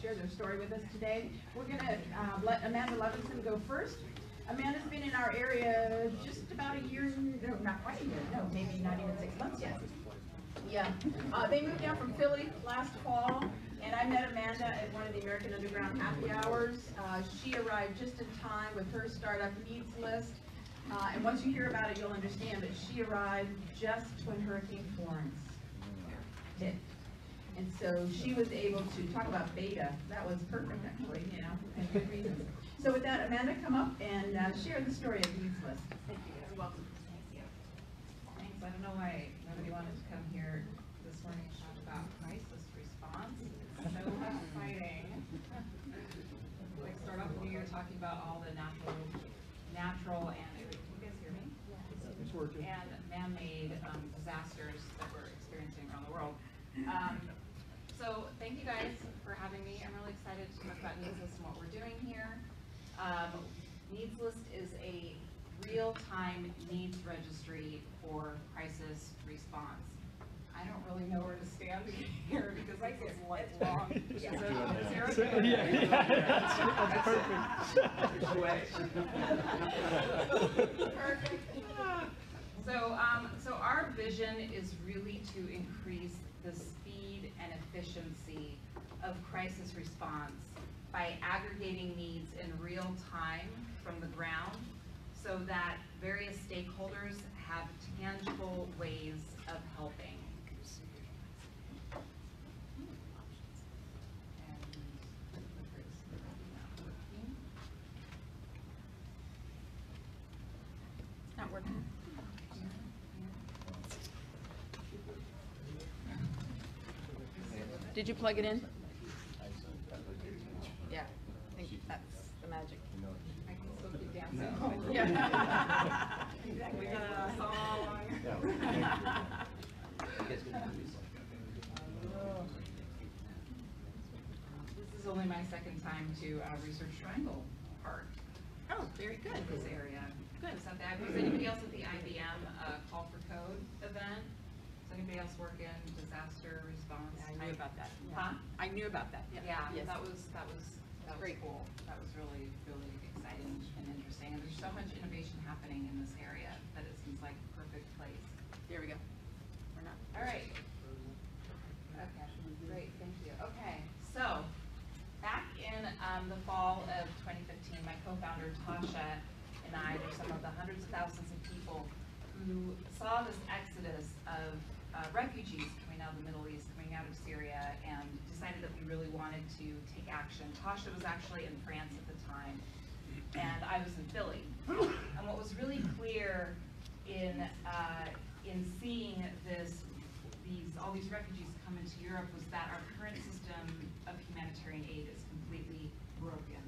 share their story with us today. We're going to let Amanda Levinson go first. Amanda's been in our area just about a year, no, not quite a year, no, maybe not even 6 months yet. Yeah, they moved down from Philly last fall, and I met Amanda at one of the American Underground happy hours. She arrived just in time with her startup needs list, and once you hear about it, you'll understand that she arrived just when Hurricane Florence hit. And so she was able to talk about beta. That was perfect, actually, you know, and good reasons. So with that, Amanda, come up and share the story of needs list. Thank you. You're welcome. Thank you. Thanks. I don't know why nobody wanted to come here this morning and talk about crisis response. It's so exciting. Like start off the new year talking about all the natural and you guys hear me? Yeah. It's working. And man-made disasters that we're experiencing around the world. So thank you guys for having me. I'm really excited to talk about Needs List and what we're doing here. Needs List is a real-time needs registry for crisis response. I don't really know where to stand here because I get like long. Yeah, that's perfect. So our vision is really to increase the speed and efficiency of crisis response by aggregating needs in real time from the ground so that various stakeholders have tangible ways of helping. It's not working. Did you plug it in? Yeah, I think that's the magic. I can still keep dancing. Yeah. Exactly. We got a song. This is only my second time to research Triangle Park. Oh, very good. In this area. Good. Was anybody else at the IBM Call for Code event? Does anybody else work in disaster response? Yeah, I knew about that. Yeah. Huh? I knew about that. Yeah, Yes. that was very cool. That was really exciting and interesting. And there's so much innovation happening in this area that it seems like a perfect place. There we go. We're not. All right. Okay, great, thank you. Okay, so back in the fall of 2015, my co-founder Tasha and I were some of the hundreds of thousands of people who saw this exodus of refugees coming out of the Middle East, coming out of Syria, and decided that we really wanted to take action. Tasha was actually in France at the time, and I was in Philly. And what was really clear in seeing all these refugees come into Europe was that our current system of humanitarian aid is completely broken.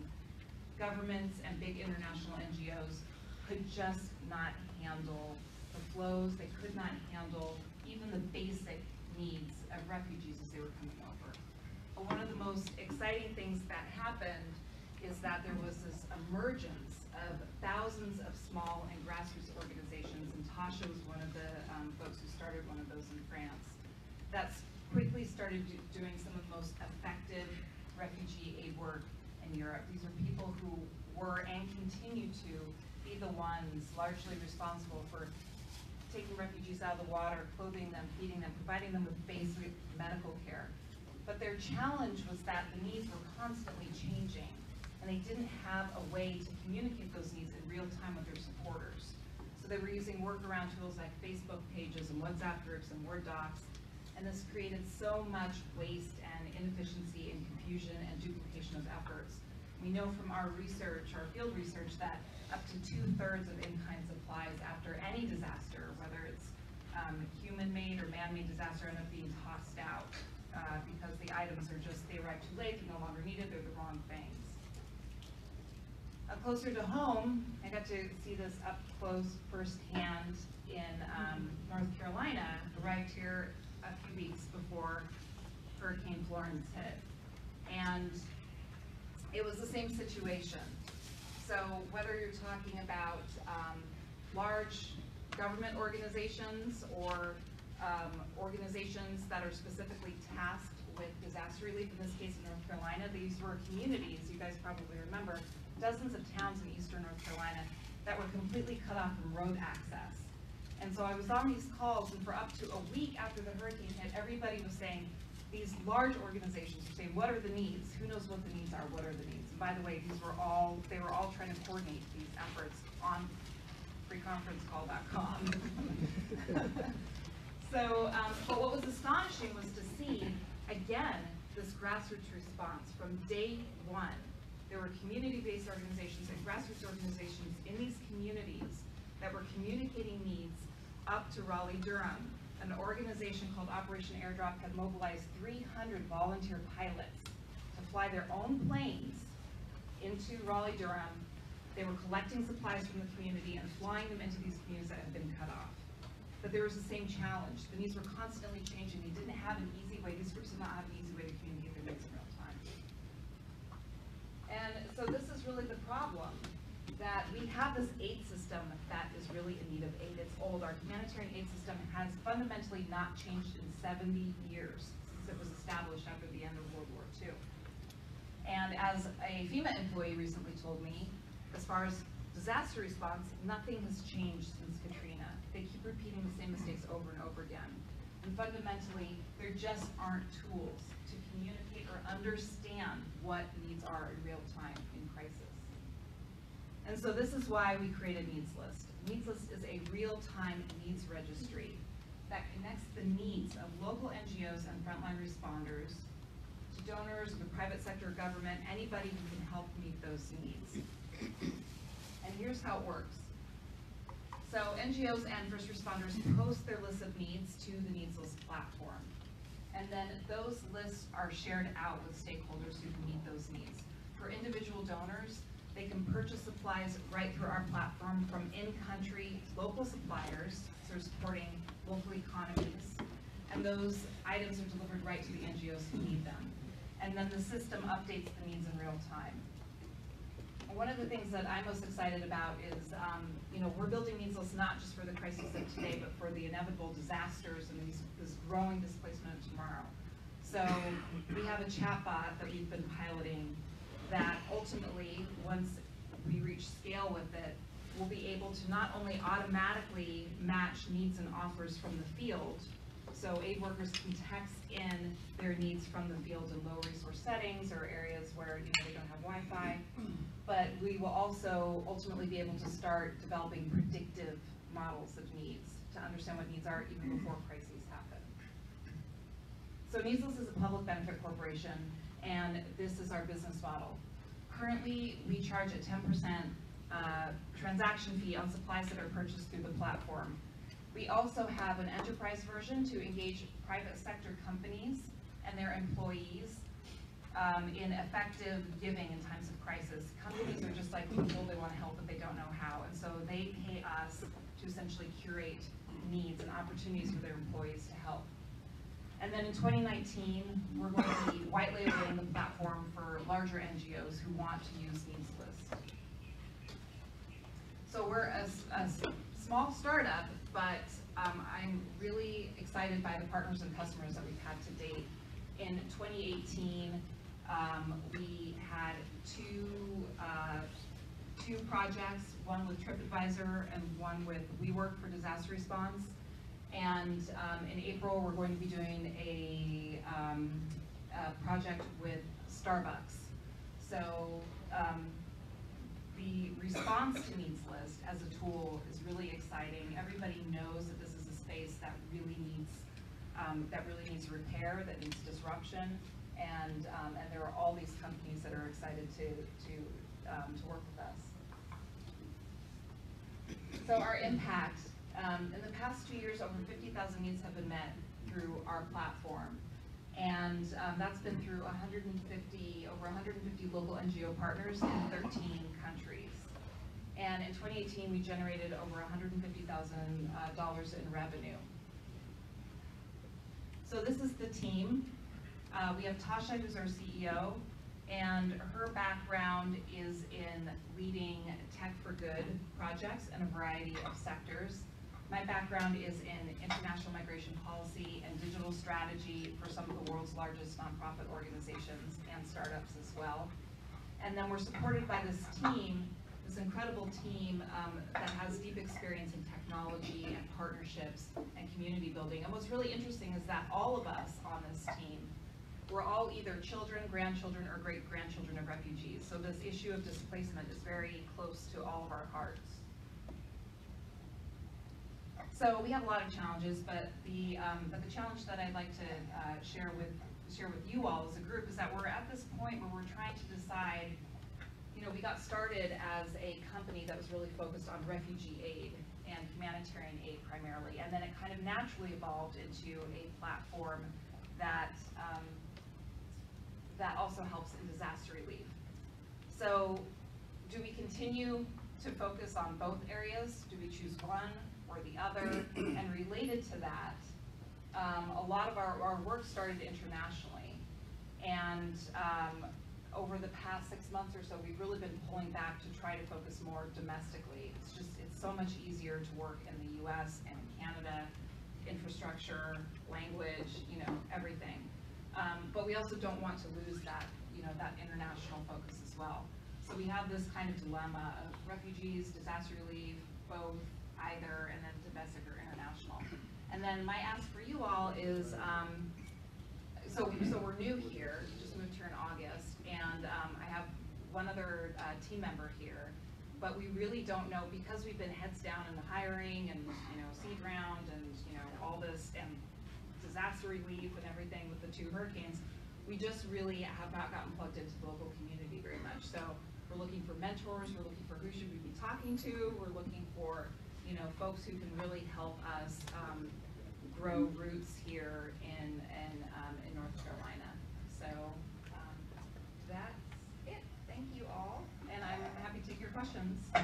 Governments and big international NGOs could just not handle the flows. They could not handle even the basic needs of refugees as they were coming over. But one of the most exciting things that happened is that there was this emergence of thousands of small and grassroots organizations, and Tasha was one of the folks who started one of those in France, that's quickly started doing some of the most effective refugee aid work in Europe. These are people who were and continue to be the ones largely responsible for taking refugees out of the water, clothing them, feeding them, providing them with basic medical care. But their challenge was that the needs were constantly changing, and they didn't have a way to communicate those needs in real time with their supporters. So they were using workaround tools like Facebook pages and WhatsApp groups and Word docs, and this created so much waste and inefficiency and confusion and duplication of efforts. We know from our research, our field research, that up to 2/3 of in-kind supplies after any disaster, whether it's human-made or man-made disaster, end up being tossed out because the items are just, they arrive too late, they're no longer needed, they're the wrong things. Closer to home, I got to see this up close firsthand in North Carolina. Arrived here a few weeks before Hurricane Florence hit. And it was the same situation. So whether you're talking about large government organizations or organizations that are specifically tasked with disaster relief, in this case in North Carolina, these were communities, you guys probably remember, dozens of towns in eastern North Carolina that were completely cut off from road access. And so I was on these calls, and for up to a week after the hurricane hit, everybody was saying, these large organizations were saying, what are the needs? Who knows what the needs are? What are the needs? And by the way, they were all trying to coordinate these efforts on freeconferencecall.com. So, but what was astonishing was to see, again, this grassroots response from day one. There were community-based organizations and grassroots organizations in these communities that were communicating needs up to Raleigh-Durham. An organization called Operation Airdrop had mobilized 300 volunteer pilots to fly their own planes into Raleigh-Durham. They were collecting supplies from the community and flying them into these communities that had been cut off. But there was the same challenge. The needs were constantly changing. They didn't have an easy way. These groups did not have an easy way to communicate their needs in real time. And so this is really the problem, that we have this aid system that is really in need of aid. It's old. Our humanitarian aid system has fundamentally not changed in 70 years since it was established after the end of World War II. And as a FEMA employee recently told me, as far as disaster response, nothing has changed since Katrina. They keep repeating the same mistakes over and over again. And fundamentally, there just aren't tools to communicate or understand what needs are in real time in crisis. And so this is why we created Needs List. Needs List is a real-time needs registry that connects the needs of local NGOs and frontline responders to donors, the private sector, government, anybody who can help meet those needs. And here's how it works. So NGOs and first responders post their list of needs to the Needs List platform. And then those lists are shared out with stakeholders who can meet those needs. For individual donors, they can purchase supplies right through our platform from in-country local suppliers, so supporting local economies. And those items are delivered right to the NGOs who need them. And then the system updates the needs in real time. One of the things that I'm most excited about is, we're building Needs Lists not just for the crises of today, but for the inevitable disasters and this growing displacement of tomorrow. So we have a chatbot that we've been piloting that ultimately, once we reach scale with it, will be able to not only automatically match needs and offers from the field, so aid workers can text in their needs from the field in low resource settings or areas where they don't have Wi-Fi, but we will also ultimately be able to start developing predictive models of needs to understand what needs are even before crises happen. So Needs List is a public benefit corporation, and this is our business model. Currently, we charge a 10% transaction fee on supplies that are purchased through the platform. We also have an enterprise version to engage private sector companies and their employees in effective giving in times of crisis. Companies are just like people, they want to help but they don't know how, and so they pay us to essentially curate needs and opportunities for their employees to help. And then in 2019, we're going to be white labeling the platform for larger NGOs who want to use Needs List. So we're a small startup, but I'm really excited by the partners and customers that we've had to date. In 2018, we had two projects, one with TripAdvisor and one with WeWork for disaster response. And in April, we're going to be doing a project with Starbucks. So the response to Needs List as a tool is really exciting. Everybody knows that this is a space that really needs repair, that needs disruption, and there are all these companies that are excited to work with us. So our impact. In the past 2 years, over 50,000 needs have been met through our platform. And that's been through over 150 local NGO partners in 13 countries. And in 2018, we generated over $150,000 in revenue. So this is the team. We have Tasha, who's our CEO, and her background is in leading tech for good projects in a variety of sectors. My background is in international migration policy and digital strategy for some of the world's largest nonprofit organizations and startups as well. And then we're supported by this team, this incredible team that has deep experience in technology and partnerships and community building. And what's really interesting is that all of us on this team, we're all either children, grandchildren, or great-grandchildren of refugees. So this issue of displacement is very close to all of our hearts. So we have a lot of challenges, but the challenge that I'd like to share with you all as a group is that we're at this point where we're trying to decide. We got started as a company that was really focused on refugee aid and humanitarian aid primarily, and then it kind of naturally evolved into a platform that that also helps in disaster relief. So, do we continue to focus on both areas? Do we choose one or the other? And related to that, a lot of our work started internationally, and over the past 6 months or so, we've really been pulling back to try to focus more domestically. It's so much easier to work in the US and Canada, infrastructure, language, everything. But we also don't want to lose that, that international focus as well. So we have this kind of dilemma of refugees, disaster relief, both, either, and then domestic or international. And then my ask for you all is, so we're new here, just moved here in August, and I have one other team member here, but we really don't know, because we've been heads down in the hiring and seed round and all this and disaster relief and everything with the 2 hurricanes, we just really have not gotten plugged into the local community very much. So we're looking for mentors, we're looking for who should we be talking to, we're looking for folks who can really help us grow roots here in North Carolina. So that's it. Thank you all, and I'm happy to take your questions. All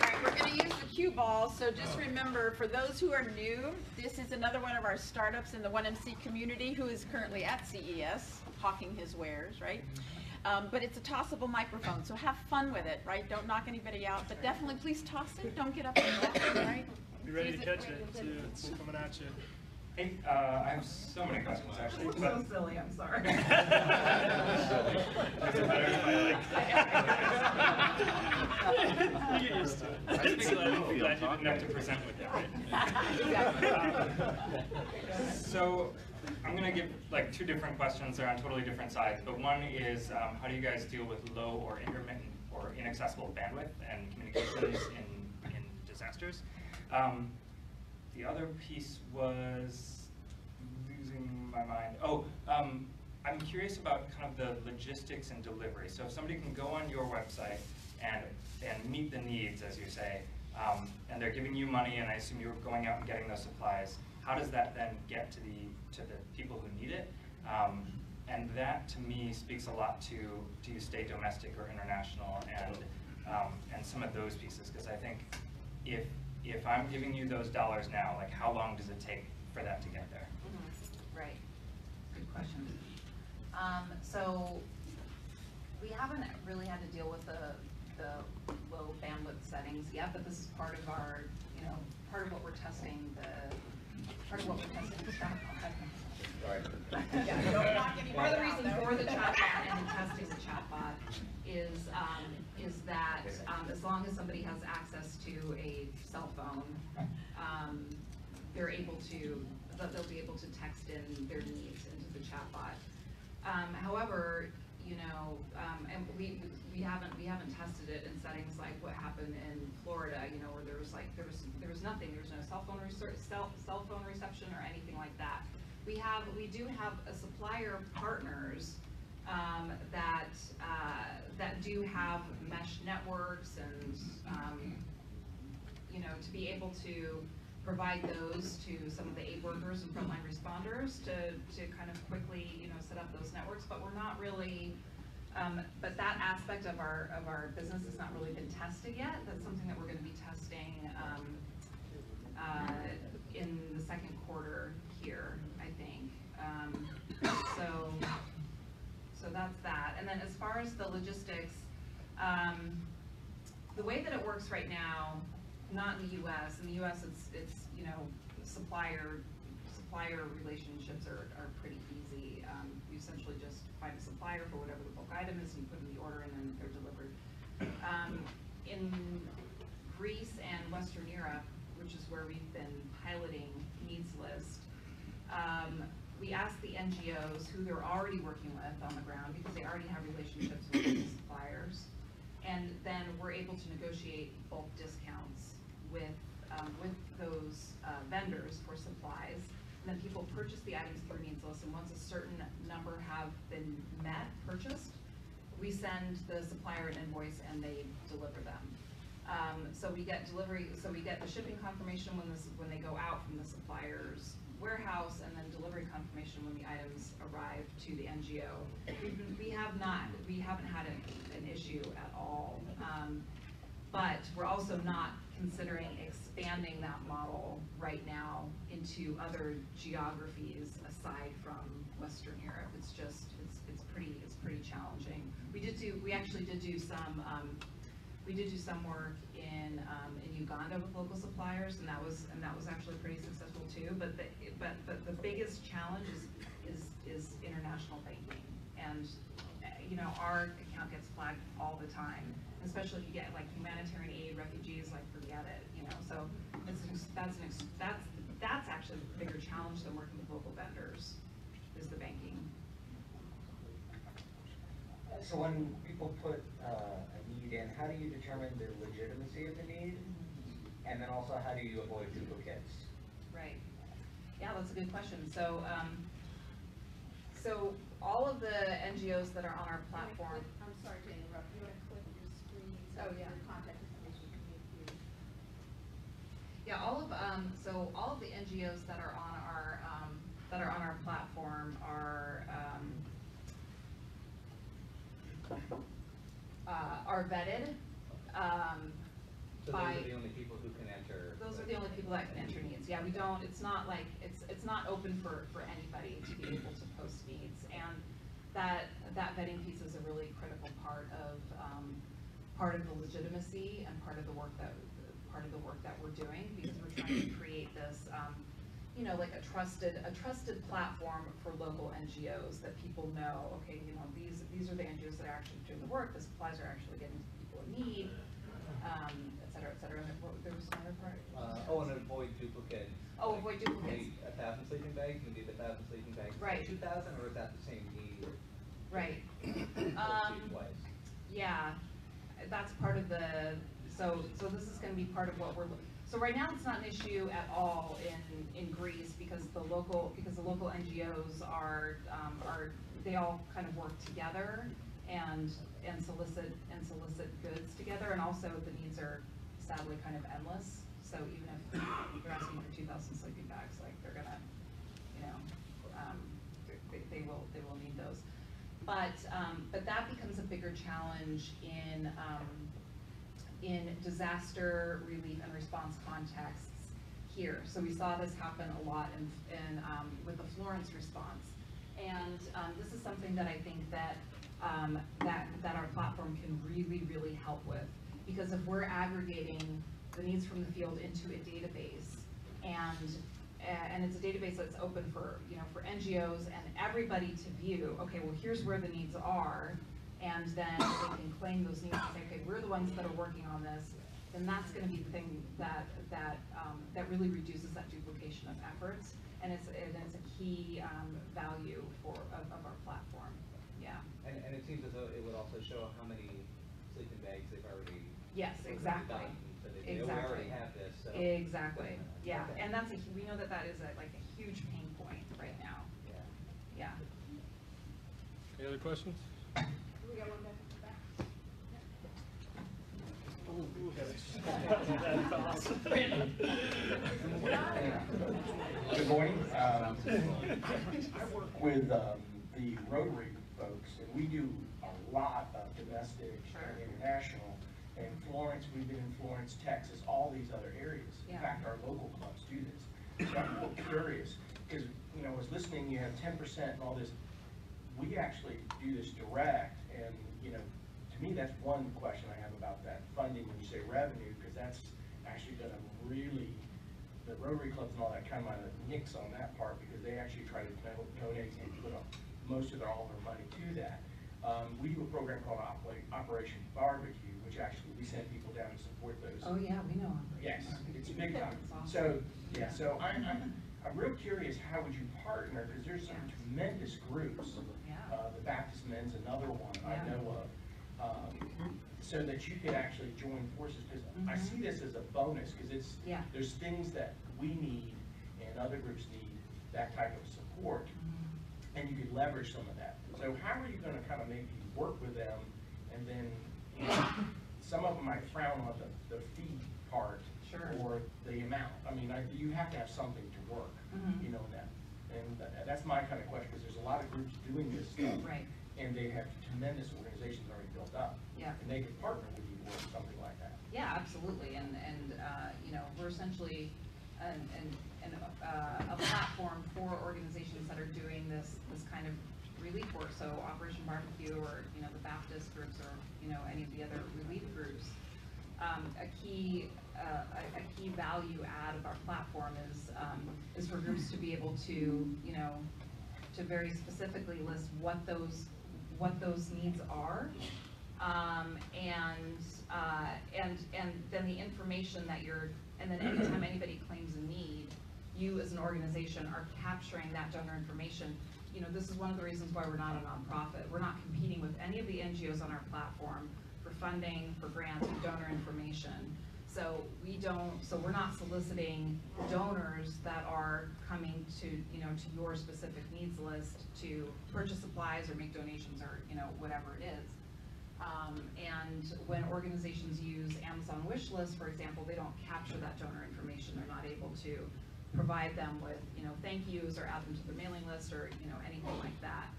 right, we're going to use the cue ball. So just remember, for those who are new, this is another one of our startups in the 1MC community who is currently at CES hawking his wares, right? But it's a tossable microphone, so have fun with it, right? Don't knock anybody out, but definitely please toss it. Don't get up and walk, right? Be ready to catch it, too. It's coming at you. Hey, I have so many questions, actually. It's so silly, I'm sorry. Is it better if I, You get used to it. I think glad you didn't have to present with it, right? So, I'm going to give like 2 different questions. They're on totally different sides, but one is how do you guys deal with low or intermittent or inaccessible bandwidth and communications in disasters? The other piece was losing my mind. Oh, I'm curious about kind of the logistics and delivery. So if somebody can go on your website and meet the needs, as you say, and they're giving you money, and I assume you're going out and getting those supplies, how does that then get to the people who need it? And that, to me, speaks a lot to do you stay domestic or international, and some of those pieces, because I think if I'm giving you those dollars now, like how long does it take for that to get there? Mm-hmm. Right. Good question. So we haven't really had to deal with the low bandwidth settings yet, but this is part of our, part of what we're testing the chatbot. Yeah, don't knock anybody Part of the out, reason though. for the chatbot and testing the chatbot is that as long as somebody has access to a cell phone, they'll be able to text in their needs into the chatbot. However, and we haven't tested it in settings like what happened in Florida, where there was nothing, there was no cell phone reception or anything like that. We do have a supplier partners that do have mesh networks and to be able to provide those to some of the aid workers and frontline responders to kind of quickly set up those networks, but we're not really. But that aspect of our business has not really been tested yet. That's something that we're going to be testing in the second quarter here, I think. So that's that. And then as far as the logistics, the way that it works right now, not in the U.S. In the U.S., it's supplier supplier relationships are pretty easy. You essentially just find a supplier for whatever the bulk item is, and you put in the order, and then they're delivered. In Greece and Western Europe, which is where we've been piloting needs list, we asked the NGOs who they're already working with on the ground, because they already have relationships with the suppliers, and then we're able to negotiate bulk discounts with those vendors for supplies. And then people purchase the items through needs list, and once a certain number have been purchased, we send the supplier an invoice and they deliver them. So we get delivery, so we get the shipping confirmation when they go out from the supplier's warehouse, and then delivery confirmation when the items arrive to the NGO. We haven't had an issue at all, but we're also not considering expanding that model right now into other geographies aside from Western Europe. It's pretty challenging. We actually did do some work in Uganda with local suppliers, and that was actually pretty successful too. But the biggest challenge is international banking, and our account gets flagged all the time, especially if you get like humanitarian aid, refugees, like forget it, So that's actually a bigger challenge than working with local vendors, is the banking. So when people put a need in, how do you determine the legitimacy of the need? And then also, how do you avoid duplicates? Right. Yeah, that's a good question. So, so all of the NGOs that are on our platform. I'm sorry to interrupt. You want to click your screen so your contact information can be viewed. Yeah, all of the NGOs that are on our platform are vetted. So those are the only people who can enter. Those are the only people that can enter needs. Yeah, we don't. It's not like it's not open for anybody to be able to post needs, and that vetting piece is a really critical part of the legitimacy and part of the work that we're doing, because we're trying to create this like a trusted platform for local NGOs that people know. Okay, these are the NGOs that are actually doing the work. The supplies are actually getting to people in need. Et cetera, et cetera. There was another part? And avoid duplicates. Oh, avoid duplicates. 1,000 sleeping bags, you need 1,000 sleeping bags. Right. 2,000, or is that the same need? Right. Twice. Yeah, that's part of the, so this is gonna be part of what so right now it's not an issue at all in Greece, because the local NGOs are they all kind of work together and solicit goods together, and also the needs are sadly kind of endless. So even if they're asking for 2,000 sleeping bags, like they're gonna, they will need those. But that becomes a bigger challenge in disaster relief and response contexts here. So we saw this happen a lot with the Florence response, and this is something that I think that our platform can really help with, because if we're aggregating the needs from the field into a database, and it's a database that's open for NGOs and everybody to view. Okay, well here's where the needs are, and then they can claim those needs and say, okay, we're the ones that are working on this. Then that's going to be the thing that really reduces that duplication of efforts, and it's a key value of our platform. Yeah. And it seems as though it would also show how many sleeping bags they've already. Yes, exactly. Done. So they know we already have this. So. Exactly. Yeah, Okay. and we know that is a huge pain point right now. Yeah. Yeah. Any other questions? We got one back Good morning. I work with the Rotary folks, and we do a lot of domestic and international. In Florence, we've been in Florence, Texas, all these other areas. In fact, our local clubs do this. So I'm a little curious, because I was listening, you have 10% and all this. We actually do this direct, and to me, that's one question I have about that funding when you say revenue, because that's actually going to really the Rotary clubs and all that kind of nix on that part because they actually try to donate and put up most of all their money to that. We do a program called Operation Barbecue, which actually we send people down to support those. Oh, yeah, we know. Yes, it's big time. That's awesome. So, yeah, so I'm real curious, how would you partner, because there's some tremendous groups. Yeah. The Baptist Men's another one I Yeah. know of, so that you could actually join forces, because I see this as a bonus, because it's, Yeah. there's things that we need and other groups need, that type of support, and you could leverage some of that. So how are you gonna kind of maybe work with them, and then, you know, some of them might frown on the fee part, Sure. or the amount. I mean, you have to have something to work, you know, that. And that's my kind of question, because there's a lot of groups doing this stuff. Right. And they have tremendous organizations already built up. Yeah. And they could partner with you or something like that. Yeah, absolutely, and you know, we're essentially a platform for organizations that are doing this kind of relief work, so Operation Barbecue, or, you know, the Baptist groups, or, you know, any of the other relief groups. A key value add of our platform is for groups to be able to, you know, to very specifically list what those needs are, and then the information that and then anytime anybody claims a need, you as an organization are capturing that donor information. You know, this is one of the reasons why we're not a nonprofit. We're not competing with any of the NGOs on our platform for funding, for grants, for donor information. So we're not soliciting donors that are coming to, you know, to your specific needs list to purchase supplies or make donations, or, you know, whatever it is. And when organizations use Amazon wish list, for example, they don't capture that donor information. They're not able to provide them with, you know, thank yous, or add them to the mailing list, or, you know, anything like that.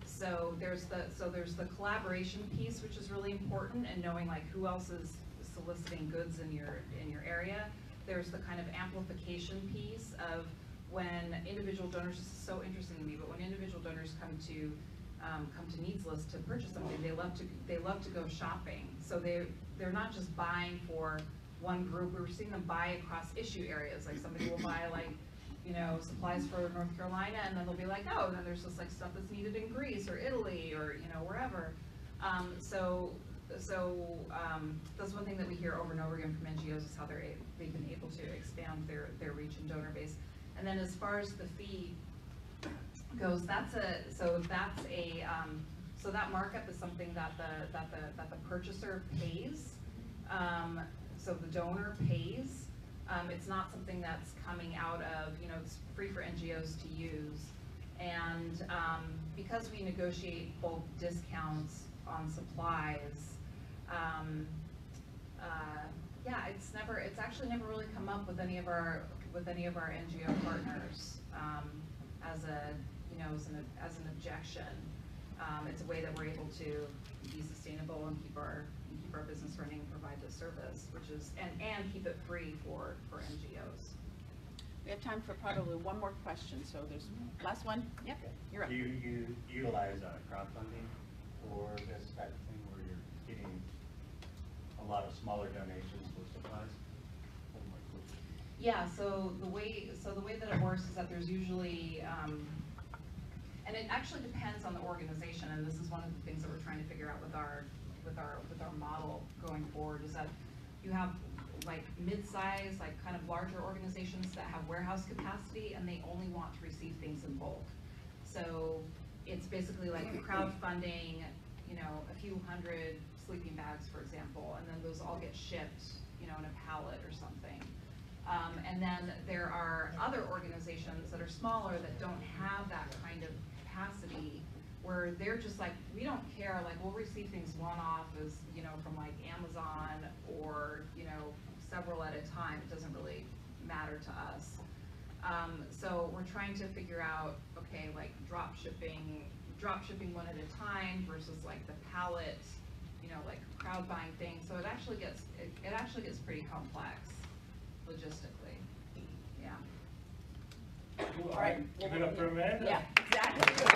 So there's the collaboration piece, which is really important, and knowing like who else is soliciting goods in your area. There's the kind of amplification piece of when individual donors, this is so interesting to me, but when individual donors come to needs list to purchase something, they love to go shopping. So they're not just buying for one group. We're seeing them buy across issue areas. Like somebody will buy, like, you know, supplies for North Carolina, and then they'll be like, oh, then there's just like stuff that's needed in Greece or Italy, or, you know, wherever. So that's one thing that we hear over and over again from NGOs, is how they've been able to expand their reach and donor base. And then as far as the fee goes, so that markup is something that the purchaser pays. So the donor pays. It's not something that's coming out of, you know, it's free for NGOs to use. And because we negotiate bulk discounts on supplies, yeah, it's actually never really come up with any of our NGO partners as an objection. It's a way that we're able to be sustainable and keep our business running and provide this service, which is and keep it free for NGOs. We have time for probably one more question, so there's last one. Yep, you're up. Do you utilize crowdfunding for this type of thing, where you're getting a lot of smaller donations for supplies? Yeah, so the way that it works is that there's usually, and it actually depends on the organization, and this is one of the things that we're trying to figure out with our model going forward, is that you have like mid-size, like kind of larger organizations that have warehouse capacity, and they only want to receive things in bulk. So it's basically like crowdfunding, you know, a few hundred sleeping bags, for example, and then those all get shipped, you know, in a pallet or something. And then there are other organizations that are smaller that don't have that kind of capacity, where they're just like, we don't care, like we'll receive things one-off, as, you know, from like Amazon, or, you know, several at a time. It doesn't really matter to us. So we're trying to figure out, okay, like drop shipping one at a time versus like the pallet, you know, like crowd buying thing. So it actually gets pretty complex logistically. Yeah. All right. Give it up for Amanda. Yeah, exactly.